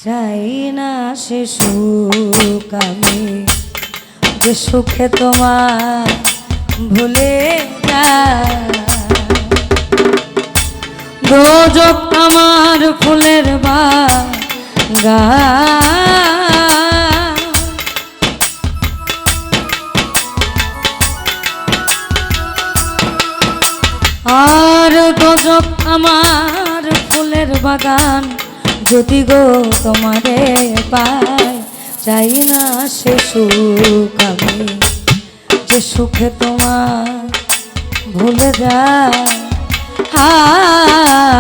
চাই না সে সুখ আমি, যে সুখে তোমার ভুলে যায়। দোজক আমার ফুলের বাগান, আর দোজক আমার ফুলের বাগান, যদি গো তোমারে পাই, চাই না সে সুখ আমি, যে সুখে তোমার ভুলে যায়। হায়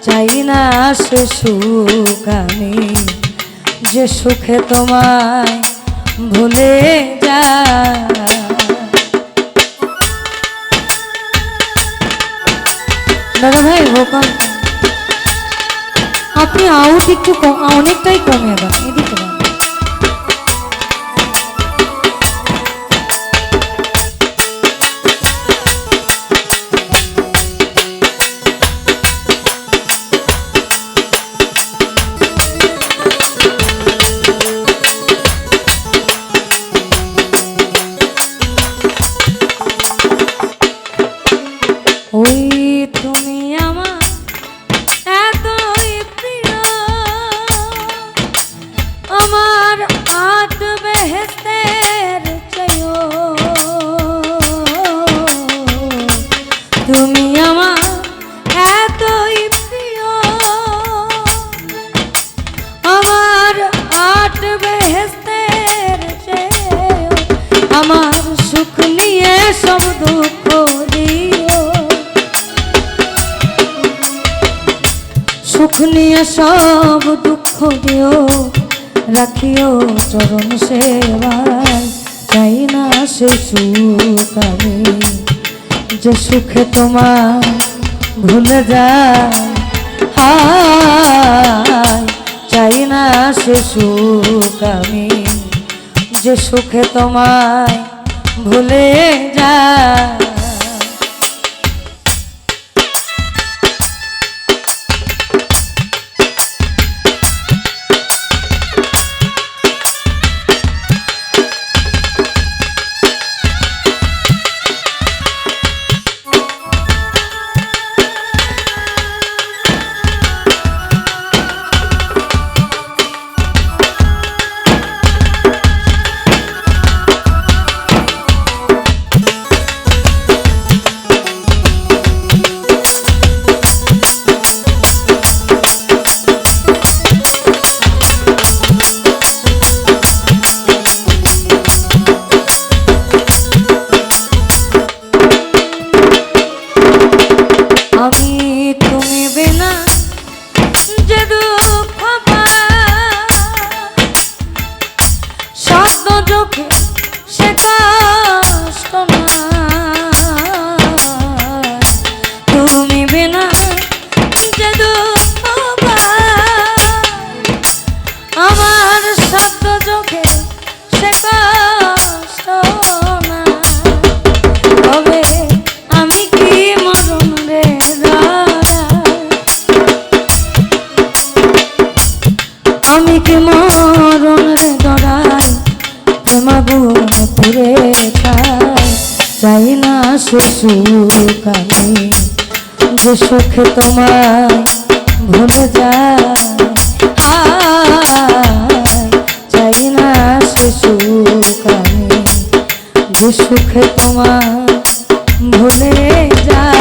চাই না সে সুখ আমি, যে সুখে তোমায় ভুলে যায়। দাদা ভাই ভোকাল আপনি আউট একটু অনেকটাই কমে দেন, এদিকে দেন। ওই তুমি আমার এতই প্রিয়, আমার আট বেহেশতের চেয়েও, তুমি আমার এতই প্রিয়, আমার আট বেহেশতের চেয়েও, আমার সুখ নিয়ে সব দুঃখ দিও, সুখ নিয়ে সব দুঃখ দিও, রাখিও চরণ সেবায়। চাই না সে সুখ আমি, যে সুখে তোমার ভুলে যায়। হায় চাই না সে সুখ আমি, যে সুখে তোমায় ভুলে যায়। সে কষ্ট না, তুমি বিনা যে দুঃখ আমার শব্দ চোখে সে কষ্ট না। তবে আমি কি মরণ রে আমি কি মরণ রে দড়াই, প্রেমাগুণ পুরে খাই। চাই না সে সুখ আমি, যে সুখে তোমায় ভুলে যায়। চাই না সে সুখ আমি, যে সুখে তোমায় ভুলে যায়।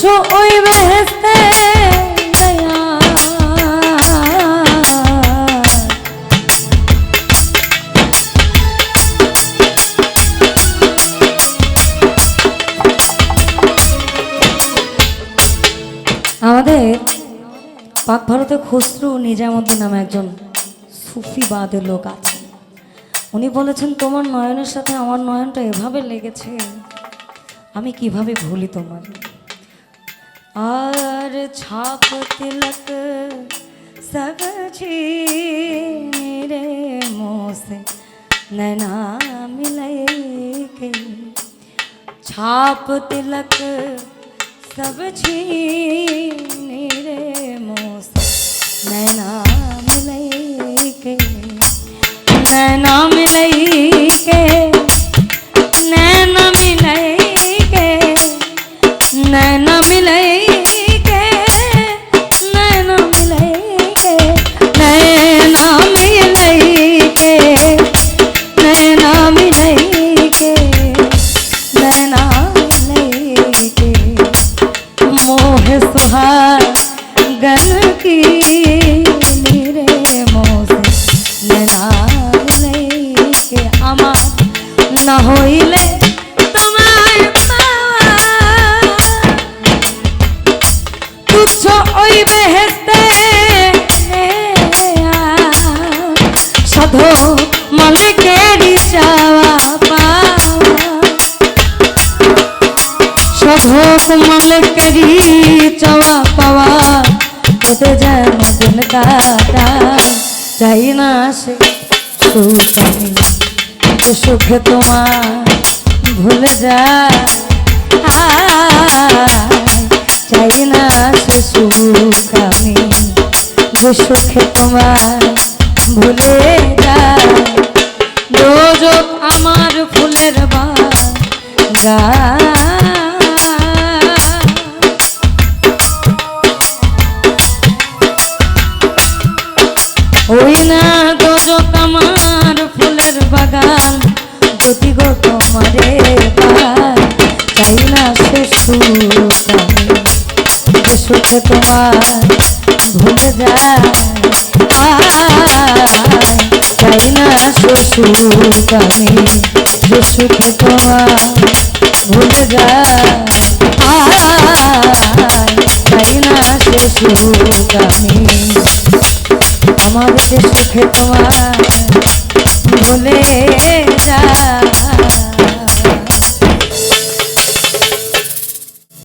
তুছো ওই বেহেশতে গয়া আমাদের পাক ভারতে খসরু নিজামুদ্দিন নামে একজন সুফিবাদের লোক আছে। উনি বলেছেন তোমার নয়নের সাথে আমার নয়নটা এভাবে লেগেছে, আমি কিভাবে ভুলি তোমার। আর ছাপ তিলক সব রে মোসে নैना मिलई के छाप तिलक सब छीन रे मोसे नैना मिलई के नैना मिलई के नैना मिलई के नैना मिलई के नैना मिलई के नैना मिलई के नैना मिलई के नैना मिलई के मोह सुहागन की रे मोसे नैना मिलई के আমার না হইলে তোমার পাওয়া তুচ্ছ ওই বেহেশতে সাধু মালিকেরই চাওয়া পাওয়া সাধু মালিকেরই চাওয়া পাওয়া ওতে যেন দিন কাটাই চাই না সে সুখ আমি যে সুখে তোমার ভুলে যায় চাই না সে সুখ আমি যে সুখে তোমার ভুলে যায় রোজক আমার ফুলের বাগা ওই না গজক আমার ফুলের বাগান যদি গো তোমারে পাই চাই না সে সুখ আমি যে সুখে তোমার ভুলে যায় চাই না সে সুখ আমি যে সুখে তোমার ভুলে যায় চাই না সে সুখ আমি আমার যে সুখে তোমার ভুলে যায়।